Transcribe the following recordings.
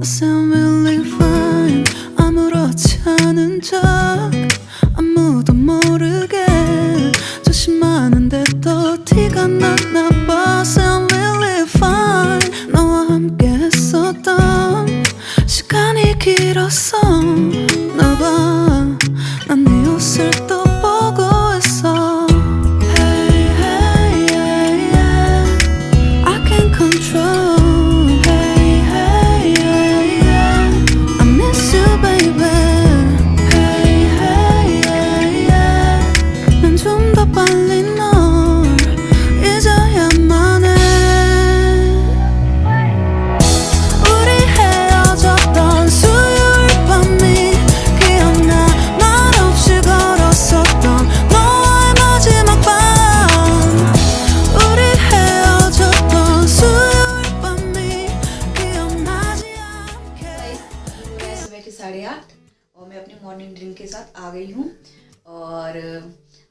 sound really fine. 아무렇지 않은 척 아무도 모르게 조심하는데 또 티가 났나 봐. Sound really fine. 너와 함께 했었던 시간이 길었어 나 봐. 난 네 옷을 또 보고 있어. Hey, hey, yeah, yeah. I can't control. और मैं अपनी morning drink के साथ आ गई हूँ। और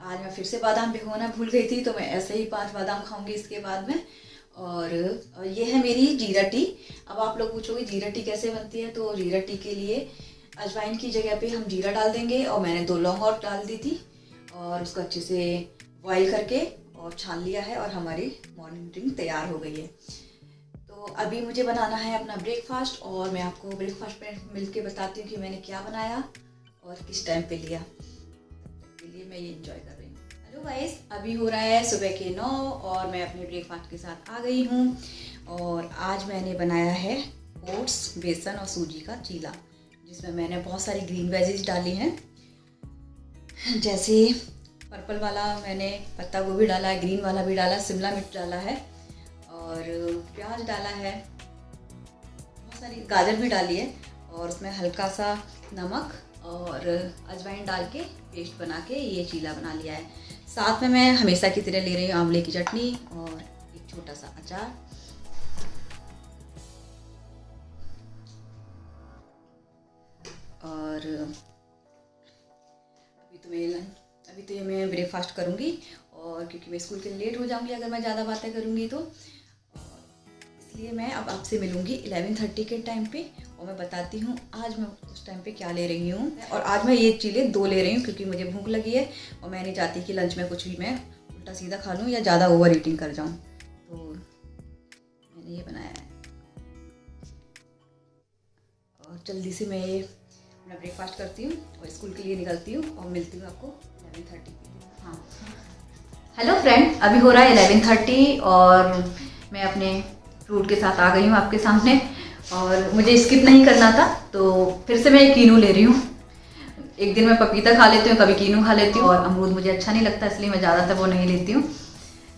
आज मैं फिर से बादाम भिगोना भूल गई थी, तो मैं ऐसे ही 5 बादाम खाऊंगी इसके बाद में। और ये है मेरी जीरा टी। अब आप लोग पूछोगे जीरा टी कैसे बनती है, तो जीरा टी के लिए अजवाइन की जगह पे हम जीरा डाल देंगे। और मैंने 2 लौंग और डाल दी थी और उसको अच्छे से बॉईल करके और छान लिया है और हमारी मॉर्निंग ड्रिंक तैयार हो गई है। तो अभी मुझे बनाना है अपना ब्रेकफास्ट और मैं आपको ब्रेकफास्ट पे मिलके बताती हूँ कि मैंने क्या बनाया और किस टाइम पे लिया। के लिए मैं ये एंजॉय कर रही हूँ। हेलो गाइस, अभी हो रहा है सुबह के 9 और मैं अपने ब्रेकफास्ट के साथ आ गई हूँ। और आज मैंने बनाया है ओट्स, बेसन और सूजी का चीला, जिसमें मैंने बहुत सारी ग्रीन वेजीज डाली हैं। जैसे पर्पल वाला मैंने पत्ता गोभी डाला है, ग्रीन वाला भी डाला, शिमला मिर्च डाला है और प्याज डाला है, बहुत सारी गाजर भी डाली है और उसमें हल्का सा नमक और अजवाइन डाल के पेस्ट बना के ये चीला बना लिया है। साथ में मैं हमेशा की तरह ले रही हूँ आंवले की चटनी और एक छोटा सा अचार। और अभी तो ये मैं ब्रेकफास्ट करूँगी और क्योंकि मैं स्कूल के लिए लेट हो जाऊँगी अगर मैं ज़्यादा बातें करूँगी तो, इसलिए मैं अब आपसे मिलूँगी 11:30 के टाइम पे और मैं बताती हूँ आज मैं उस टाइम पे क्या ले रही हूँ। और आज मैं ये चीले 2 ले रही हूँ क्योंकि मुझे भूख लगी है और मैं नहीं चाहती कि लंच में कुछ भी मैं उल्टा सीधा खा लूँ या ज़्यादा ओवर ईटिंग कर जाऊँ, तो मैंने ये बनाया है। और जल्दी से मैं ये अपना ब्रेकफास्ट करती हूँ और स्कूल के लिए निकलती हूँ और मिलती हूँ आपको 11:30 पे। हाँ, हेलो फ्रेंड, अभी हो रहा है 11:30 और मैं अपने फ्रूट के साथ आ गई हूँ आपके सामने। और मुझे स्किप नहीं करना था तो फिर से मैं कीनू ले रही हूँ। एक दिन मैं पपीता खा लेती हूँ, कभी कीनू खा लेती हूँ और अमरूद मुझे अच्छा नहीं लगता, इसलिए मैं ज़्यादातर वो नहीं लेती हूँ।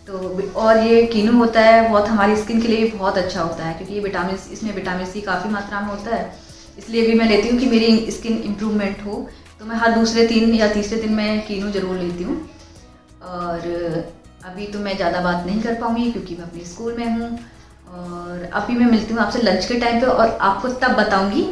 तो और ये कीनू होता है बहुत हमारी स्किन के लिए भी बहुत अच्छा होता है क्योंकि ये इसमें विटामिन सी काफ़ी मात्रा में होता है, इसलिए भी मैं लेती हूँ कि मेरी स्किन इम्प्रूवमेंट हो। तो मैं हर दूसरे 3 या तीसरे दिन मैं कीनू ज़रूर लेती हूँ। और अभी तो मैं ज़्यादा बात नहीं कर पाऊँगी क्योंकि मैं अपने स्कूल में हूँ। और अभी मैं मिलती हूँ आपसे लंच के टाइम पे और आपको तब बताऊँगी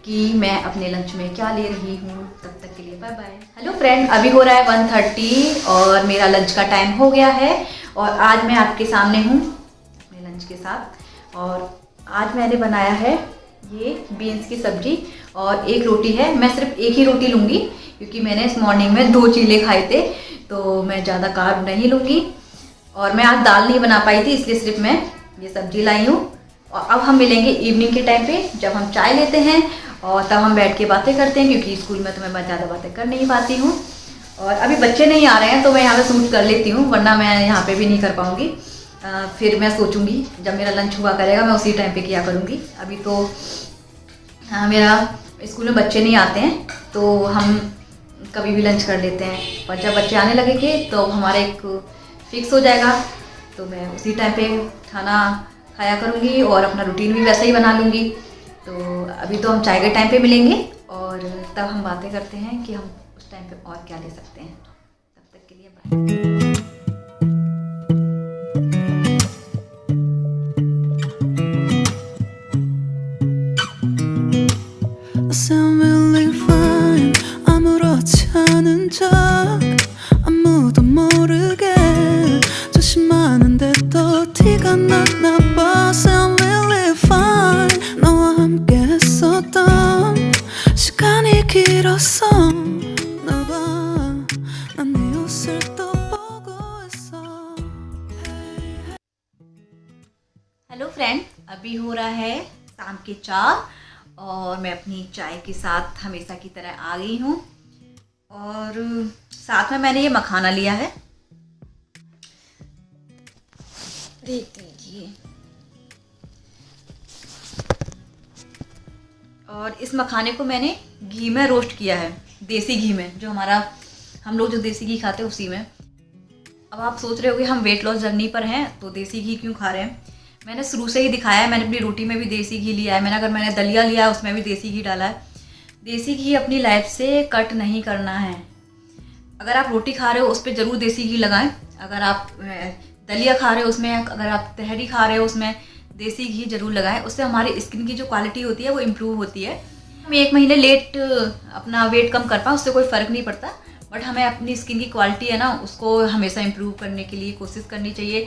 कि मैं अपने लंच में क्या ले रही हूँ। तब तक के लिए बाय बाय। हेलो फ्रेंड, अभी हो रहा है 1:30 और मेरा लंच का टाइम हो गया है और आज मैं आपके सामने हूँ अपने लंच के साथ। और आज मैंने बनाया है ये बीन्स की सब्जी और एक रोटी है। मैं सिर्फ एक ही रोटी लूँगी क्योंकि मैंने इस मॉर्निंग में 2 चीले खाए थे, तो मैं ज़्यादा कार्ब नहीं लूँगी। और मैं आज दाल नहीं बना पाई थी, इसलिए सिर्फ मैं ये सब्जी लाई हूँ। और अब हम मिलेंगे इवनिंग के टाइम पे जब हम चाय लेते हैं और तब हम बैठ के बातें करते हैं क्योंकि स्कूल में तो मैं ज़्यादा बातें कर नहीं पाती हूँ। और अभी बच्चे नहीं आ रहे हैं तो मैं यहाँ पे शूट कर लेती हूँ, वरना मैं यहाँ पे भी नहीं कर पाऊँगी। फिर मैं सोचूंगी जब मेरा लंच हुआ करेगा मैं उसी टाइम पे किया करूँगी। अभी तो मेरा स्कूल में बच्चे नहीं आते हैं तो हम कभी भी लंच कर लेते हैं, पर जब बच्चे आने लगेंगे तो हमारा एक फिक्स हो जाएगा, तो मैं उसी टाइम पे खाना खाया करूँगी और अपना रूटीन भी वैसा ही बना लूँगी। तो अभी तो हम चाय के टाइम पे मिलेंगे और तब हम बातें करते हैं कि हम उस टाइम पे और क्या ले सकते हैं। तब तक के लिए bye. I sound really fine. 아무렇지 않은 척 길었어 나봐 난 네 옷을 또 보고 있어 hello friend, अभी हो रहा है शाम के 4 और मैं अपनी चाय के साथ हमेशा की तरह आ गई हूँ और साथ में मैंने ये मखाना लिया है, देख लीजिए। और इस मखाने को मैंने घी में रोस्ट किया है, देसी घी में, जो हम लोग जो देसी घी खाते हैं उसी में। अब आप सोच रहे हो कि हम वेट लॉस जर्नी पर हैं तो देसी घी क्यों खा रहे हैं। मैंने शुरू से ही दिखाया है, मैंने अपनी रोटी में भी देसी घी लिया है, अगर मैंने दलिया लिया है उसमें भी देसी घी डाला है। देसी घी अपनी लाइफ से कट नहीं करना है। अगर आप रोटी खा रहे हो उस पर ज़रूर देसी घी लगाएं। अगर आप दलिया खा रहे हो उसमें, अगर आप तहरी खा रहे हो उसमें देसी घी जरूर लगाएं। उससे हमारी स्किन की जो क्वालिटी होती है वो इम्प्रूव होती है। हम 1 महीने लेट अपना वेट कम कर पाए उससे कोई फ़र्क नहीं पड़ता, बट हमें अपनी स्किन की क्वालिटी है ना उसको हमेशा इम्प्रूव करने के लिए कोशिश करनी चाहिए।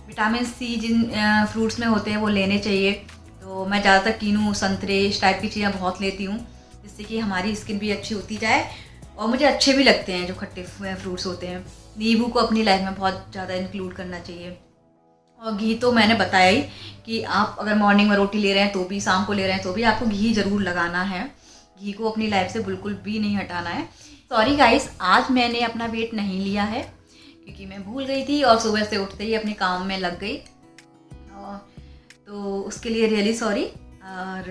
विटामिन सी जिन फ्रूट्स में होते हैं वो लेने चाहिए। तो मैं ज़्यादातर कीनू, संतरे, इस टाइप की चीज़ें बहुत लेती हूँ जिससे कि हमारी स्किन भी अच्छी होती जाए और मुझे अच्छे भी लगते हैं जो खट्टे फ्रूट्स होते हैं। नींबू को अपनी लाइफ में बहुत ज़्यादा इंक्लूड करना चाहिए। और घी तो मैंने बताया ही कि आप अगर मॉर्निंग में रोटी ले रहे हैं तो भी, शाम को ले रहे हैं तो भी आपको घी ज़रूर लगाना है। घी को अपनी लाइफ से बिल्कुल भी नहीं हटाना है। सॉरी गाइस, आज मैंने अपना वेट नहीं लिया है क्योंकि मैं भूल गई थी और सुबह से उठते ही अपने काम में लग गई, तो उसके लिए रियली सॉरी। और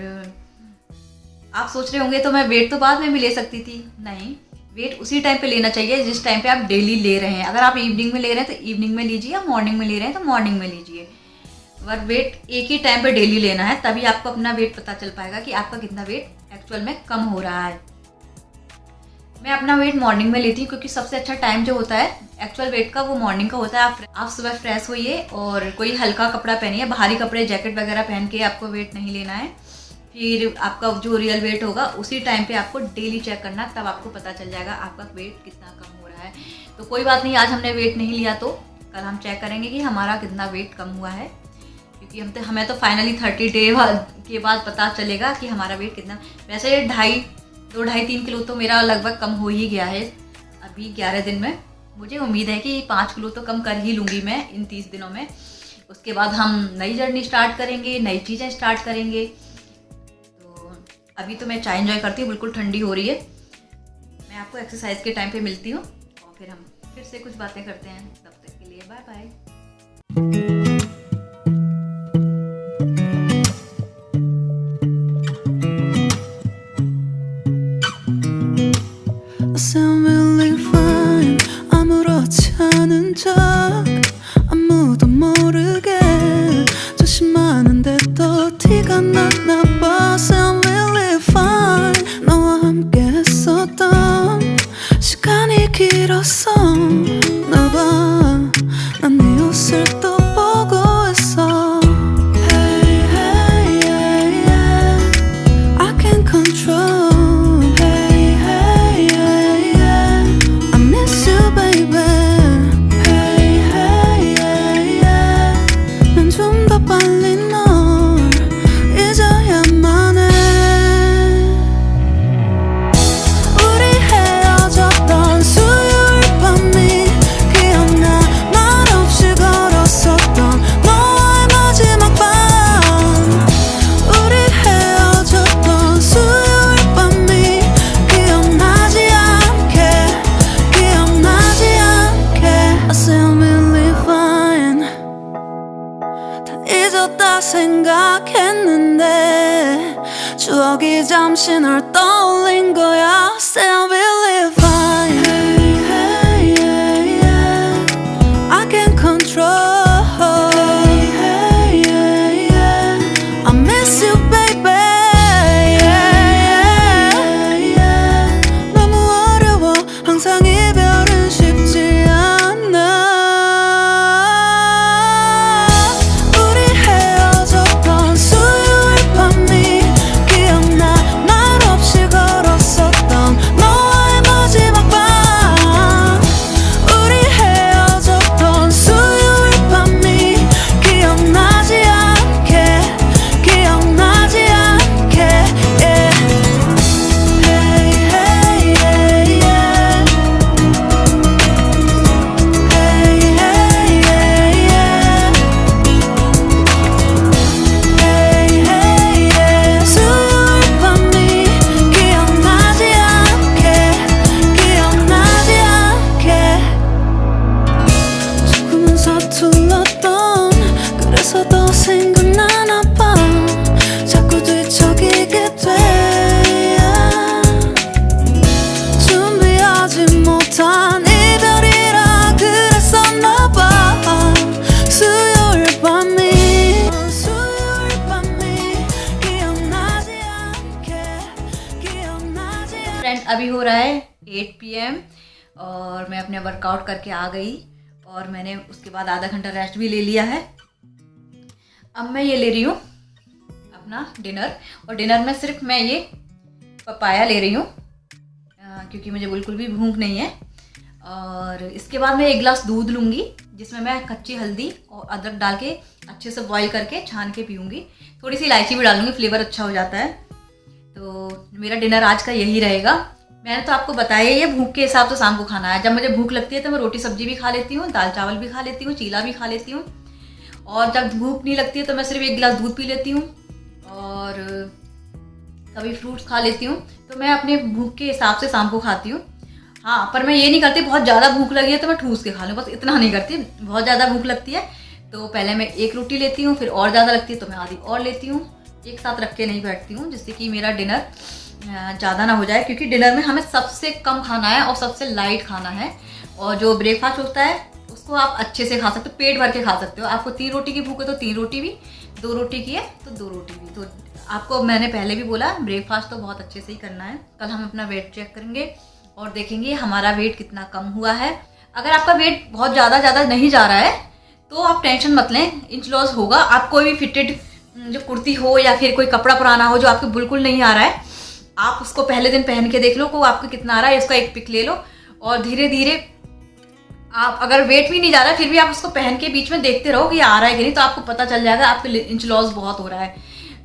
आप सोच रहे होंगे तो मैं वेट तो बाद में भी ले सकती थी। नहीं, वेट उसी टाइम पे लेना चाहिए जिस टाइम पे आप डेली ले रहे हैं। अगर आप इवनिंग में ले रहे हैं तो इवनिंग में लीजिए, या मॉर्निंग में ले रहे हैं तो मॉर्निंग में लीजिए। अगर वेट एक ही टाइम पे डेली लेना है तभी आपको अपना वेट पता चल पाएगा कि आपका कितना वेट एक्चुअल में कम हो रहा है। मैं अपना वेट मॉर्निंग में लेती हूँ क्योंकि सबसे अच्छा टाइम जो होता है एक्चुअल वेट का वो मॉर्निंग का होता है। आप सुबह फ्रेश होइए और कोई हल्का कपड़ा पहनिए, भारी कपड़े, जैकेट वगैरह पहन के आपको वेट नहीं लेना है। फिर आपका जो रियल वेट होगा उसी टाइम पे आपको डेली चेक करना, तब आपको पता चल जाएगा आपका वेट कितना कम हो रहा है। तो कोई बात नहीं, आज हमने वेट नहीं लिया तो कल हम चेक करेंगे कि हमारा कितना वेट कम हुआ है, क्योंकि हमें तो फाइनली 30 डे के बाद पता चलेगा कि हमारा वेट कितना। वैसे 2-2.5-3 किलो तो मेरा लगभग कम हो ही गया है अभी 11 दिन में। मुझे उम्मीद है कि 5 किलो तो कम कर ही लूँगी मैं इन 30 दिनों में। उसके बाद हम नई जर्नी स्टार्ट करेंगे, नई चीज़ें स्टार्ट करेंगे। अभी तो मैं चाय एंजॉय करती हूँ, बिल्कुल ठंडी हो रही है। मैं आपको एक्सरसाइज के टाइम पे मिलती हूँ और फिर हम फिर से कुछ बातें करते हैं। तब तक के लिए bye bye. I sound really fine 아무렇지 않은 척 아무도 모르게 조심하는데 또 티가 났나 봐. Sound really fine 너와 함께 했었던 시간이 길었어 나봐 난 네 옷을 또 보고 있어 Hey hey yeah yeah I can't control 생각했는데 추억이 잠시 널 떠올린 거야. Still believe fine hey, hey, yeah, yeah. I can't control hey, hey, yeah, yeah. I miss you baby yeah, yeah, yeah. 너무 어려워 항상 이별은 쉽지 않아. अभी हो रहा है 8 PM और मैं अपने workout करके आ गई और मैंने उसके बाद आधा घंटा रेस्ट भी ले लिया है। अब मैं ये ले रही हूँ अपना डिनर, और डिनर में सिर्फ मैं ये पपाया ले रही हूँ क्योंकि मुझे बिल्कुल भी भूख नहीं है। और इसके बाद मैं 1 गिलास दूध लूँगी जिसमें मैं कच्ची हल्दी और अदरक डाल के अच्छे से बॉईल करके छान के पीऊँगी। थोड़ी सी इलायची भी डालूँगी, फ्लेवर अच्छा हो जाता है। तो मेरा डिनर आज का यही रहेगा। मैंने तो आपको बताया ये भूख के हिसाब से शाम को खाना है। जब मुझे भूख लगती है तो मैं रोटी सब्जी भी खा लेती हूँ, दाल चावल भी खा लेती हूँ, चीला भी खा लेती हूँ। और जब भूख नहीं लगती है तो मैं सिर्फ 1 गिलास दूध पी लेती हूँ और कभी फ्रूट्स खा लेती हूँ। तो मैं अपने भूख के हिसाब से शाम को खाती हूँ। हाँ, पर मैं ये नहीं करती बहुत ज़्यादा भूख लगी है तो मैं ठूस के खा लूँ, बस इतना नहीं करती। बहुत ज़्यादा भूख लगती है तो पहले मैं 1 रोटी लेती हूँ, फिर और ज़्यादा लगती है तो मैं आधी और लेती हूँ। एक साथ रख के नहीं बैठती हूँ जिससे कि मेरा डिनर ज़्यादा ना हो जाए, क्योंकि डिनर में हमें सबसे कम खाना है और सबसे लाइट खाना है। और जो ब्रेकफास्ट होता है उसको आप अच्छे से खा सकते हो, पेट भर के खा सकते हो। आपको 3 रोटी की भूख है तो 3 रोटी भी, 2 रोटी की है तो 2 रोटी भी। तो आपको मैंने पहले भी बोला ब्रेकफास्ट तो बहुत अच्छे से ही करना है। कल हम अपना वेट चेक करेंगे और देखेंगे हमारा वेट कितना कम हुआ है। अगर आपका वेट बहुत ज़्यादा नहीं जा रहा है तो आप टेंशन मत लें, इंच लॉस होगा। आप कोई भी फिटेड जो कुर्ती हो या फिर कोई कपड़ा पुराना हो जो आपको बिल्कुल नहीं आ रहा है, आप उसको पहले दिन पहन के देख लो को आपको कितना आ रहा है, उसका एक पिक ले लो और धीरे धीरे आप, अगर वेट भी नहीं जा रहा है फिर भी आप उसको पहन के बीच में देखते रहो कि आ रहा है कि नहीं, तो आपको पता चल जाएगा आपके इंच लॉस बहुत हो रहा है।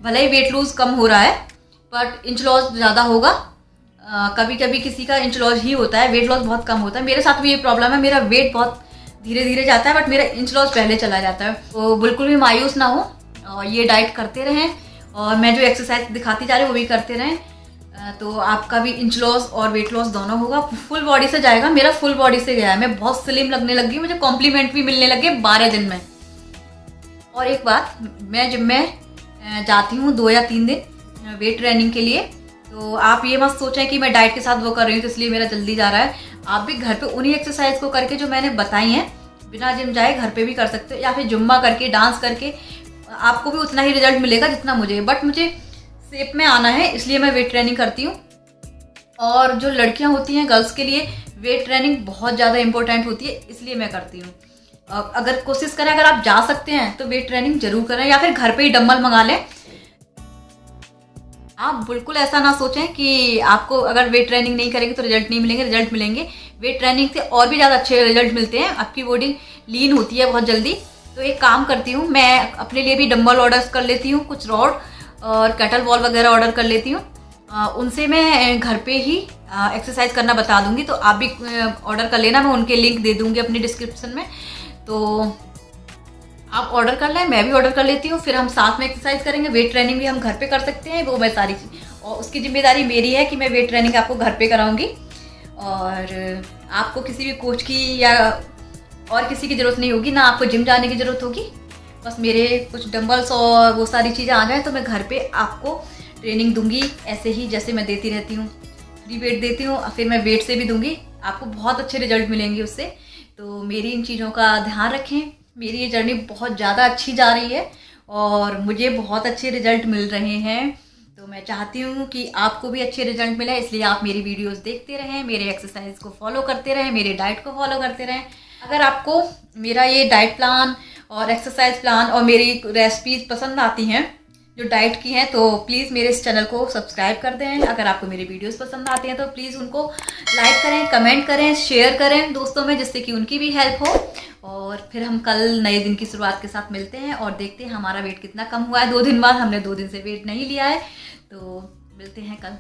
भले ही वेट लूज कम हो रहा है बट इंच लॉस ज़्यादा होगा। कभी कभी किसी का इंच लॉस ही होता है, वेट लॉस बहुत कम होता है। मेरे साथ भी ये प्रॉब्लम है, मेरा वेट बहुत धीरे धीरे जाता है बट मेरा इंच लॉस पहले चला जाता है। तो बिल्कुल भी मायूस ना हो और ये डाइट करते रहें और मैं जो एक्सरसाइज दिखाती जा रही हूँ वो भी करते रहें, तो आपका भी इंच लॉस और वेट लॉस दोनों होगा। फुल बॉडी से जाएगा, मेरा फुल बॉडी से गया है, मैं बहुत स्लिम लगने लगी, मुझे कॉम्प्लीमेंट भी मिलने लगे 12 दिन में। और एक बात, मैं जब मैं जाती हूँ 2 या 3 दिन वेट ट्रेनिंग के लिए, तो आप ये मत सोचें कि मैं डाइट के साथ वो कर रही हूँ तो इसलिए मेरा जल्दी जा रहा है। आप भी घर पे उन्हीं एक्सरसाइज को करके जो मैंने बताई हैं बिना जिम जाए घर पे भी कर सकते हो, या फिर जुम्मा करके डांस करके आपको भी उतना ही रिजल्ट मिलेगा जितना मुझे। बट मुझे शेप में आना है इसलिए मैं वेट ट्रेनिंग करती हूँ। और जो लड़कियाँ होती हैं, गर्ल्स के लिए वेट ट्रेनिंग बहुत ज़्यादा इंपॉर्टेंट होती है, इसलिए मैं करती हूँ। अगर कोशिश करें, अगर आप जा सकते हैं तो वेट ट्रेनिंग जरूर करें, या फिर घर पे ही डंबल मंगा लें। आप बिल्कुल ऐसा ना सोचें कि आपको अगर वेट ट्रेनिंग नहीं करेंगे तो रिजल्ट नहीं मिलेंगे, रिजल्ट मिलेंगे। वेट ट्रेनिंग से और भी ज़्यादा अच्छे रिजल्ट मिलते हैं, आपकी बॉडी लीन होती है बहुत जल्दी। तो एक काम करती हूँ, मैं अपने लिए भी डंबल ऑर्डर कर लेती हूँ, कुछ रॉड और कैटल बॉल वगैरह ऑर्डर कर लेती हूँ। उनसे मैं घर पे ही एक्सरसाइज करना बता दूंगी, तो आप भी ऑर्डर कर लेना, मैं उनके लिंक दे दूंगी अपनी डिस्क्रिप्शन में। तो आप ऑर्डर कर लें, मैं भी ऑर्डर कर लेती हूँ, फिर हम साथ में एक्सरसाइज करेंगे। वेट ट्रेनिंग भी हम घर पे कर सकते हैं, वो मैं सारी और उसकी जिम्मेदारी मेरी है कि मैं वेट ट्रेनिंग आपको घर पे कराऊंगी। और आपको किसी भी कोच की या और किसी की ज़रूरत नहीं होगी, ना आपको जिम जाने की ज़रूरत होगी। बस मेरे कुछ डंबल्स और वो सारी चीज़ें आ जाएँ तो मैं घर पे आपको ट्रेनिंग दूंगी, ऐसे ही जैसे मैं देती रहती हूँ। फ्री वेट देती हूँ, फिर मैं वेट से भी दूंगी, आपको बहुत अच्छे रिजल्ट मिलेंगे उससे। तो मेरी इन चीज़ों का ध्यान रखें। मेरी ये जर्नी बहुत ज़्यादा अच्छी जा रही है और मुझे बहुत अच्छे रिजल्ट मिल रहे हैं। तो मैं चाहती हूँ कि आपको भी अच्छे रिजल्ट मिले, इसलिए आप मेरी वीडियोस देखते रहें, मेरे एक्सरसाइज को फॉलो करते रहें, मेरे डाइट को फॉलो करते रहें। अगर आपको मेरा ये डाइट प्लान और एक्सरसाइज प्लान और मेरी रेसिपीज पसंद आती हैं जो डाइट की हैं, तो प्लीज़ मेरे इस चैनल को सब्सक्राइब कर दें। अगर आपको मेरे वीडियोस पसंद आते हैं तो प्लीज़ उनको लाइक करें, कमेंट करें, शेयर करें दोस्तों में, जिससे कि उनकी भी हेल्प हो। और फिर हम कल नए दिन की शुरुआत के साथ मिलते हैं और देखते हैं हमारा वेट कितना कम हुआ है। 2 दिन बाद, हमने 2 दिन से वेट नहीं लिया है, तो मिलते हैं कल।